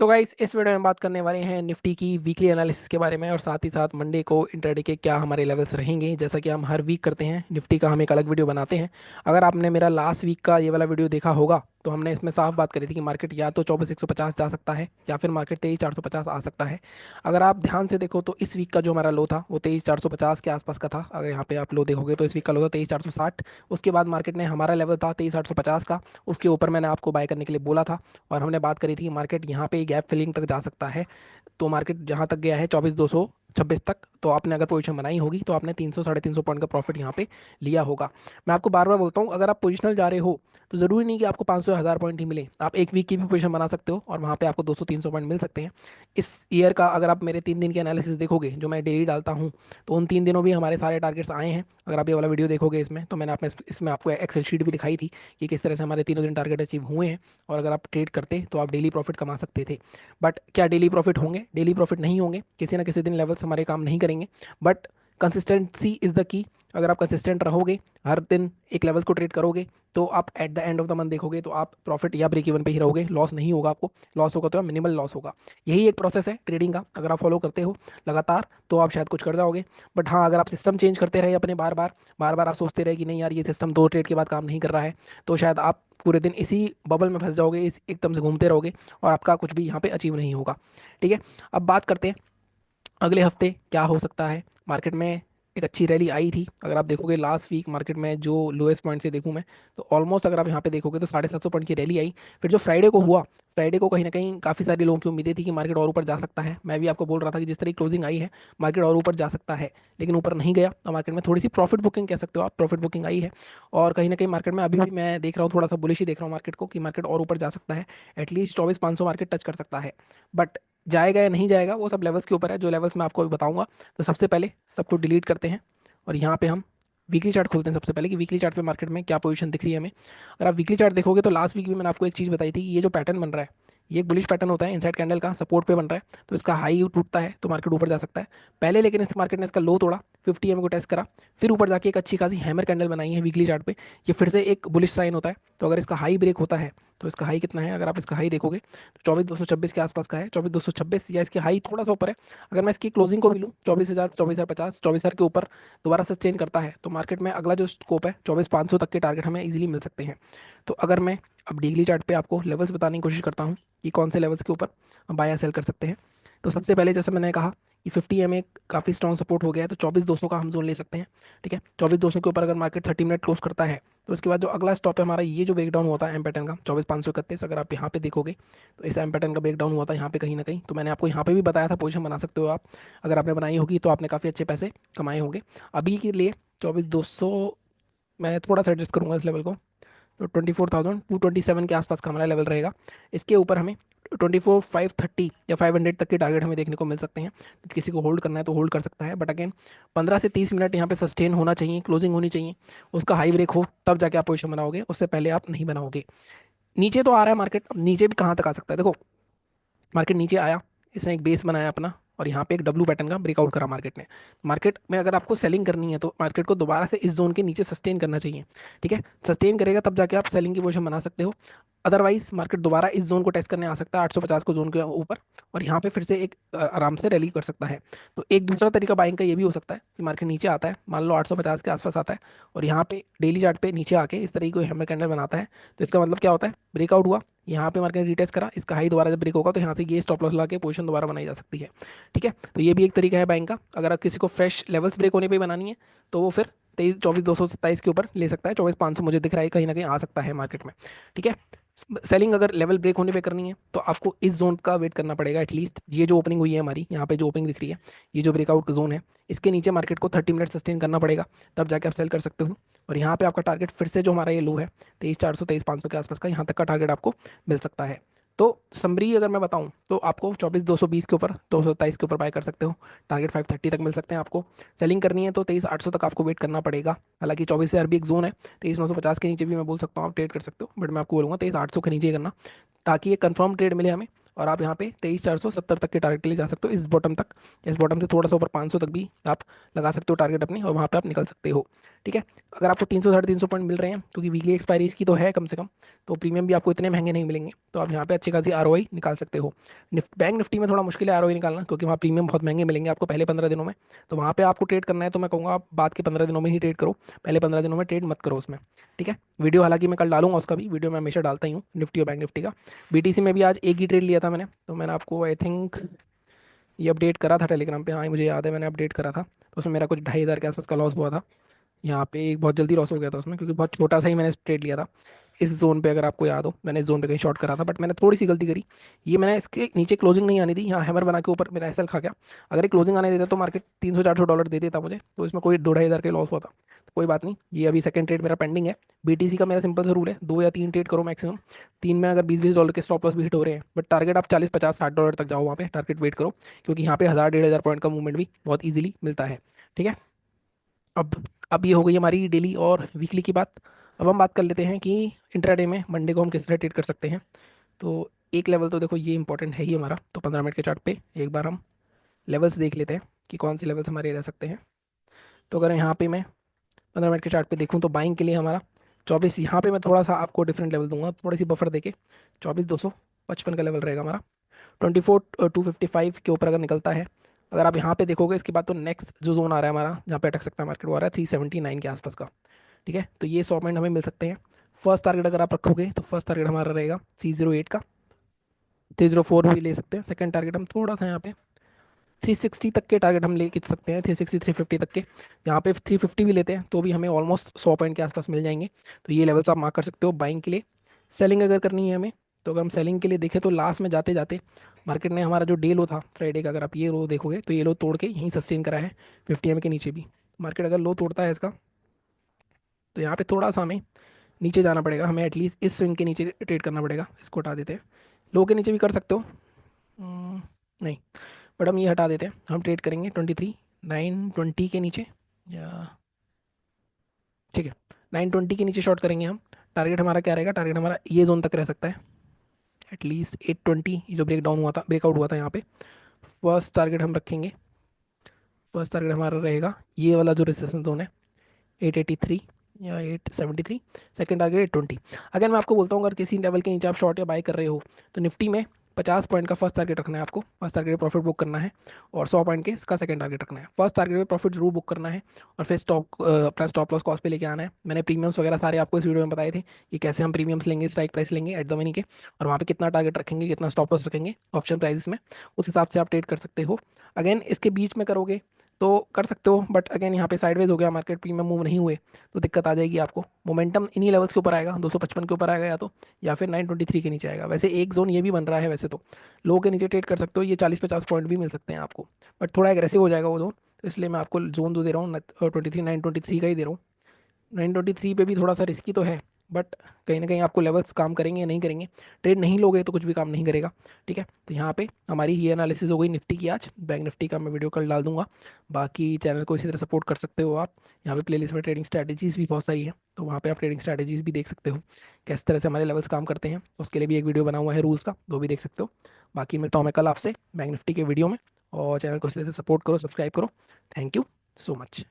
तो गाइस इस वीडियो में बात करने वाले हैं निफ्टी की वीकली एनालिसिस के बारे में और साथ ही साथ मंडे को इंट्राडे के क्या हमारे लेवल्स रहेंगे। जैसा कि हम हर वीक करते हैं, निफ्टी का हम एक अलग वीडियो बनाते हैं। अगर आपने मेरा लास्ट वीक का ये वाला वीडियो देखा होगा तो हमने इसमें साफ बात करी थी कि मार्केट या तो 24,150 जा सकता है या फिर मार्केट 23,450 आ सकता है। अगर आप ध्यान से देखो तो इस वीक का जो हमारा लो था वो 23,450 के आसपास का था। अगर यहाँ पे आप लो देखोगे तो इस वीक का लो था 23,460। उसके बाद मार्केट ने हमारा लेवल था 23,850 का, उसके ऊपर मैंने आपको बाय करने के लिए बोला था। और हमने बात करी थी कि मार्केट यहाँ पे गैप फिलिंग तक जा सकता है। तो मार्केट जहाँ तक गया है 24,226 तक, तो आपने अगर पोजीशन बनाई होगी तो आपने 300 साढ़े 300 पॉइंट का प्रॉफिट यहाँ पे लिया होगा। मैं आपको बार बार बोलता हूँ, अगर आप पोजिशनल जा रहे हो तो ज़रूरी नहीं कि आपको 500 1000 पॉइंट ही मिले। आप एक वीक की भी पोजीशन बना सकते हो और वहाँ पे आपको 200 300 पॉइंट मिल सकते हैं। इस ईयर का अगर आप मेरे 3 दिन के एनालिसिस देखोगे जो मैं डेली डालता हूँ, तो उन 3 दिनों भी हमारे सारे टारगेट्स आए हैं। अगर आप ये वाला वीडियो देखोगे इसमें, तो मैंने आपने इसमें आपको एक्सेल शीट भी दिखाई थी कि किस तरह से हमारे तीनों दिन टारगेट अचीव हुए हैं। और अगर आप ट्रेड करते तो आप डेली प्रॉफिट कमा सकते थे। बट क्या डेली प्रॉफिट होंगे? डेली प्रॉफिट नहीं होंगे, किसी ना किसी दिन लेवल्स हमारे काम नहीं करेंगे। But consistency is the key. अगर आप कंसिस्टेंट रहोगे, हर दिन एक लेवल को ट्रेड करोगे, तो आप at the end of the month देखोगे तो आप प्रॉफिट या ब्रेक इवन पे ही रहोगे। लॉस नहीं होगा आपको, लॉस होगा तो मिनिमल लॉस होगा। यही एक प्रोसेस है ट्रेडिंग का। अगर आप फॉलो करते हो लगातार तो आप शायद कुछ कर जाओगे। बट हाँ, अगर आप सिस्टम चेंज करते रहे अपने बार बार आप सोचते रहे कि नहीं यार ये सिस्टम 2 ट्रेड के बाद काम नहीं कर रहा है, तो शायद आप पूरे दिन इसी बबल में फंस जाओगे, इस एकदम से घूमते रहोगे और आपका कुछ भी यहाँ पे अचीव नहीं होगा। ठीक है, अब बात करते हैं अगले हफ्ते क्या हो सकता है। मार्केट में एक अच्छी रैली आई थी। अगर आप देखोगे लास्ट वीक मार्केट में जो लोएस्ट पॉइंट से देखूं मैं, तो ऑलमोस्ट अगर आप यहाँ पे देखोगे तो 750 पॉइंट की रैली आई। फिर जो फ्राइडे को हुआ, फ्राइडे को कहीं ना कहीं काफ़ी सारे लोगों की उम्मीदें थी कि मार्केट और ऊपर जा सकता है। मैं भी आपको बोल रहा था कि जिस तरह क्लोजिंग आई है मार्केट और ऊपर जा सकता है, लेकिन ऊपर नहीं गया। तो मार्केट में थोड़ी सी प्रॉफिट बुकिंग कह सकते हो आप, प्रॉफिट बुकिंग आई है। और कहीं ना कहीं मार्केट में अभी भी मैं देख रहा हूँ, थोड़ा सा बुलिश ही देख रहा हूँ मार्केट को, कि मार्केट और ऊपर जा सकता है। एटलीस्ट 24,500 मार्केट टच कर सकता है। बट जाएगा या नहीं जाएगा वो सब लेवल्स के ऊपर है, जो लेवल्स मैं आपको अभी बताऊंगा। तो सबसे पहले सबको डिलीट करते हैं और यहाँ पे हम वीकली चार्ट खोलते हैं सबसे पहले, कि वीकली चार्ट पे मार्केट में क्या पोजीशन दिख रही है हमें। अगर आप वीकली चार्ट देखोगे तो लास्ट वीक भी मैंने आपको एक चीज़ बताई थी कि ये जो पैटर्न बन रहा है, ये एक बुलिश पैटर्न होता है। इनसाइड कैंडल का सपोर्ट पे बन रहा है, तो इसका हाई टूटता है तो मार्केट ऊपर जा सकता है पहले। लेकिन इस मार्केट ने इसका लो तोड़ा, 50 को टेस्ट करा, फिर ऊपर जाके एक अच्छी खासी हैमर कैंडल बनाई है वीकली चार्ट पे। ये फिर से एक बुलिश साइन होता है। तो अगर इसका हाई ब्रेक होता है, तो इसका हाई कितना है, अगर आप इसका हाई देखोगे तो 24,226 के आसपास का है। 24,226 या इसके हाई थोड़ा सा ऊपर है। अगर मैं इसकी क्लोजिंग को भी लूँ 24,000, 24,050, 24,000 के ऊपर दोबारा सस्टेन करता है, तो मार्केट में अगला जो स्कोप है 24,500 तक के टारगेट हमें इजीली मिल सकते हैं। तो अगर मैं अब डेली चार्ट पे आपको लेवल्स बताने की कोशिश करता हूँ कि कौन से लेवल्स के ऊपर हम बाय या सेल कर सकते हैं। तो सबसे पहले जैसे मैंने कहा कि 50 में काफ़ी स्ट्रॉन्ग सपोर्ट हो गया है, तो 24,200 का हम जोन ले सकते हैं। ठीक है, 24,200 के ऊपर अगर मार्केट 30 मिनट क्लोज करता है, तो उसके बाद जो अगला स्टॉप है हमारा, ये जो ब्रेकडाउन हुआ था एम पैटर्न का 24,531, अगर आप यहाँ पे देखोगे तो इस एम पैटर्न का ब्रेकडाउन हुआ था यहाँ पे कहीं ना कहीं। तो मैंने आपको यहाँ पे भी बताया था पोजीशन बना सकते हो आप। अगर आपने बनाई होगी तो आपने काफ़ी अच्छे पैसे कमाए होंगे। अभी के लिए 24,200 मैं थोड़ा सा एडजस्ट करूंगा इस लेवल को, तो 24,227 के आसपास का हमारा लेवल रहेगा। इसके ऊपर हमें 24,530 या 500 तक के टारगेट हमें देखने को मिल सकते हैं। तो किसी को होल्ड करना है तो होल्ड कर सकता है, बट अगेन 15 से 30 मिनट यहाँ पे सस्टेन होना चाहिए, क्लोजिंग होनी चाहिए, उसका हाई ब्रेक हो तब जाके आप पोजिशन बनाओगे, उससे पहले आप नहीं बनाओगे। नीचे तो आ रहा है मार्केट, अब नीचे भी कहाँ तक आ सकता है देखो। मार्केट नीचे आया, इसने एक बेस बनाया अपना और यहाँ पे एक डब्ल्यू पैटर्न का ब्रेकआउट करा मार्केट ने। मार्केट में अगर आपको सेलिंग करनी है तो मार्केट को दोबारा से इस जोन के नीचे सस्टेन करना चाहिए। ठीक है, सस्टेन करेगा तब जाके आप सेलिंग की पोजीशन बना सकते हो। अदरवाइज मार्केट दोबारा इस जोन को टेस्ट करने आ सकता है 850 को जोन के ऊपर, और यहाँ पे फिर से एक आराम से रैली कर सकता है। तो एक दूसरा तरीका बाइंग का ये भी हो सकता है कि मार्केट नीचे आता है, मान लो 850 के आसपास आता है, और यहाँ पे डेली चार्ट पे नीचे आके इस तरीके को हैमर कैंडल बनाता है। तो इसका मतलब क्या होता है, ब्रेकआउट हुआ, यहाँ पे मार्केट रिटेस्ट करा, इसका हाई दोबारा जब ब्रेक होगा तो यहाँ से ये स्टॉप लॉस लगा के पोजीशन दोबारा बनाई जा सकती है। ठीक है, तो ये भी एक तरीका है बाइंग का। अगर आप किसी को फ्रेश लेवल्स ब्रेक होने पे ही बनानी है तो वो फिर 24,227 के ऊपर ले सकता है। 24,500 मुझे दिख रहा है कहीं ना कहीं आ सकता है मार्केट में। ठीक है, सेलिंग अगर लेवल ब्रेक होने पे करनी है तो आपको इस जोन का वेट करना पड़ेगा। एटलीस्ट ये जो ओपनिंग हुई है हमारी, यहाँ पे जो ओपनिंग दिख रही है, ये जो ब्रेकआउट जोन है, इसके नीचे मार्केट को 30 मिनट सस्टेन करना पड़ेगा, तब जाके आप सेल कर सकते हो। और यहाँ पे आपका टारगेट फिर से जो हमारा ये लो है 23,400 23,500 के आसपास का, यहाँ तक का टारगेट आपको मिल सकता है। तो समरी अगर मैं बताऊं तो आपको 24,220 के ऊपर, 227 के ऊपर बाय कर सकते हो। टारगेट 530 तक मिल सकते हैं आपको। सेलिंग करनी है तो 23,800 तक आपको वेट करना पड़ेगा। हालांकि 24,000 भी एक जोन है, 23,950 के नीचे भी मैं बोल सकता हूँ आप ट्रेड कर सकते हो, बट मैं आपको बोलूँगा 23,800 के नीचे करना, ताकि ये कंफर्म ट्रेड मिले हमें और आप यहाँ पे 23,470 तक के टारगेट के लिए जा सकते हो, इस बॉटम तक। इस बॉटम से थोड़ा सा ऊपर 500 तक भी आप लगा सकते हो टारगेट अपने, और वहाँ पे आप निकल सकते हो। ठीक है। अगर आपको 300 साढ़े 300 पॉइंट मिल रहे हैं, क्योंकि वीकली एक्सपायरी इसकी तो है कम से कम, तो प्रीमियम भी आपको इतने महंगे नहीं मिलेंगे, तो आप यहाँ पे अच्छी खासी आरओआई निकाल सकते हो। बैंक निफ्टी में थोड़ा मुश्किल है आरओआई निकालना, क्योंकि वहाँ प्रीमियम बहुत महंगे मिलेंगे आपको पहले 15 दिनों में। तो वहाँ पे आपको ट्रेड करना है तो मैं कहूँगा आप बाद के 15 दिनों में ही ट्रेड करो, पहले 15 दिनों में ट्रेड मत करो उसमें। ठीक है। वीडियो हालांकि मैं कल डालूंगा उसका भी, वीडियो मैं हमेशा डालता ही हूँ निफ्टी और बैंक निफ्टी का। बीटीसी में भी आज एक ही ट्रेड लिया था मैंने, तो मैंने आपको आई थिंक ये अपडेट करा था टेलीग्राम पे, हाँ मुझे याद है मैंने अपडेट करा था। तो उसमें मेरा कुछ 2,500 के आसपास का लॉस हुआ था। यहाँ पे एक बहुत जल्दी लॉस हो गया था उसमें, क्योंकि बहुत छोटा सा ही मैंने ट्रेड लिया था इस जोन पे। अगर आपको याद हो, मैंने इस जोन पे कहीं शॉर्ट करा था, बट मैंने थोड़ी सी गलती करी। ये मैंने इसके नीचे क्लोजिंग नहीं आनी थी, यहाँ हैमर बना के ऊपर मेरा एसएल खा गया। अगर ये क्लोजिंग आने देता तो मार्केट 300 400 डॉलर दे देता मुझे, तो इसमें कोई 2 2,500 का लॉस हुआ था। तो कोई बात नहीं, ये अभी सेकंड ट्रेड मेरा पेंडिंग है। बीटीसी का मेरा सिंपल सा रूल है, 2 या 3 ट्रेड करो मैक्सिमम। 3 में अगर 20 20 डॉलर के स्टॉप लॉस भी हिट हो रहे हैं, बट टारगेट आप 40 50 60 डॉलर तक जाओ, वहाँ पे टारगेट वेट करो, क्योंकि यहाँ पे 1000 1,500 पॉइंट का मूवमेंट भी बहुत ईजिली मिलता है। ठीक है। अब अब ये हो गई हमारी डेली और वीकली की बात। अब हम बात कर लेते हैं कि इंट्राडे में मंडे को हम किस तरह ट्रेड कर सकते हैं। तो एक लेवल तो देखो ये इंपॉर्टेंट है ही हमारा, तो 15 मिनट के चार्ट पे एक बार हम लेवल्स देख लेते हैं कि कौन से लेवल्स हमारे रह सकते हैं। तो अगर यहाँ पे मैं 15 मिनट के चार्ट पे देखूँ तो बाइंग के लिए हमारा 24, यहाँ पे मैं थोड़ा सा आपको डिफरेंट लेवल दूंगा, थोड़ी सी बफर देके। 24,255 का लेवल रहेगा हमारा। 24,255 के ऊपर अगर निकलता है, अगर आप यहाँ पे देखोगे, इसके बाद तो नेक्स्ट जो जोन आ रहा है हमारा जहाँ पे अटक सकता है मार्केट, वो आ रहा है 379 के आसपास का। ठीक है। तो ये 100 पॉइंट हमें मिल सकते हैं। फर्स्ट टारगेट अगर आप रखोगे तो फर्स्ट टारगेट हमारा रहेगा 308 का। 304 भी ले सकते हैं। सेकंड टारगेट हम थोड़ा सा यहाँ पे 360 तक के टारगेट हम ले खींच सकते हैं, 360 350 तक के। यहाँ पे 350 भी लेते हैं तो भी हमें ऑलमोस्ट 100 पॉइंट के आसपास मिल जाएंगे। तो ये लेवल्स आप मार्क कर सकते हो बाइंग के लिए। सेलिंग अगर करनी है हमें, तो अगर हम सेलिंग के लिए देखें तो लास्ट में जाते जाते मार्केट ने हमारा जो डे लो था फ्राइडे का, अगर आप ये लो देखोगे तो ये लो तोड़ के यहीं सस्टेन करा है 50 एम के नीचे भी। मार्केट अगर लो तोड़ता है इसका, तो यहाँ पे थोड़ा सा हमें नीचे जाना पड़ेगा, हमें एटलीस्ट इस स्विंग के नीचे ट्रेड करना पड़ेगा। इसको हटा देते हैं। लो के नीचे भी कर सकते हो। नहीं, बट हम ये हटा देते हैं, हम ट्रेड करेंगे 23 920 के नीचे, या ठीक है 920 के नीचे शॉर्ट करेंगे हम। टारगेट हमारा क्या रहेगा, टारगेट हमारा ये जोन तक रह सकता है एटलीस्ट 820, ये जो ब्रेक डाउन हुआ था, ब्रेकआउट हुआ था यहाँ पे। फर्स्ट टारगेट हम रखेंगे, फर्स्ट टारगेट हमारा रहेगा ये वाला जो रेजिस्टेंस जोन है 883 या 873। Second target 820। अगर मैं आपको बोलता हूँ अगर किसी लेवल के नीचे आप शॉर्ट या बाई कर रहे हो, तो निफ्टी में 50 पॉइंट का फर्स्ट टारगेट रखना है आपको, फर्स्ट टारगेट प्रॉफिट बुक करना है। और 100 पॉइंट के इसका सेकंड टारगेट रखना है। फर्स्ट टारगेट पे प्रॉफिट जरूर बुक करना है, और फिर स्टॉप अपना स्टॉप लॉस कॉस्ट पे लेके आना है। मैंने प्रीमियम्स वगैरह सारे आपको इस वीडियो में बताए थे कि कैसे हम प्रीमियम्स लेंगे, स्ट्राइक प्राइस लेंगे एट द मनी के, और वहाँ पे कितना टारगेट रखेंगे, कितना स्टॉप लॉस रखेंगे ऑप्शन प्राइसेस में, उस हिसाब से आप ट्रेड कर सकते हो। अगेन इसके बीच में करोगे तो कर सकते हो, बट अगेन यहाँ पे साइडवेज हो गया मार्केट, प्रीमियम मूव नहीं हुए तो दिक्कत आ जाएगी आपको। मोमेंटम इन्हीं लेवल्स के ऊपर आएगा, 255 के ऊपर आएगा या तो, या फिर 923 के नीचे आएगा। वैसे एक जोन ये भी बन रहा है वैसे तो, लो के नीचे ट्रेड कर सकते हो, ये 40 50 पॉइंट भी मिल सकते हैं आपको, बट थोड़ा एग्रेसिव हो जाएगा वो जोन। तो इसलिए मैं आपको जोन दो दे रहा हूँ 23 923 का ही दे रहा हूँ। 923 पे भी थोड़ा सा रिस्की तो है, बट कहीं ना कहीं आपको लेवल्स काम करेंगे या नहीं करेंगे। ट्रेड नहीं लोगे तो कुछ भी काम नहीं करेगा। ठीक है। तो यहाँ पे हमारी ये एनालिसिस हो गई निफ्टी की आज। बैंक निफ्टी का मैं वीडियो कल डाल दूंगा। बाकी चैनल को इसी तरह सपोर्ट कर सकते हो आप। यहाँ पे प्लेलिस्ट में ट्रेडिंग स्ट्रैटेजीज भी बहुत सारी है, तो वहाँ पे आप ट्रेडिंग स्ट्रैटेजीज भी देख सकते हो, किस तरह से हमारे लेवल्स काम करते हैं। उसके लिए भी एक वीडियो बना हुआ है रूल्स का, वो भी देख सकते हो। बाकी मिलता हूँ मैं कल आपसे बैंक निफ्टी के वीडियो में, और चैनल को इसी तरह से सपोर्ट करो, सब्सक्राइब करो। Thank you so much.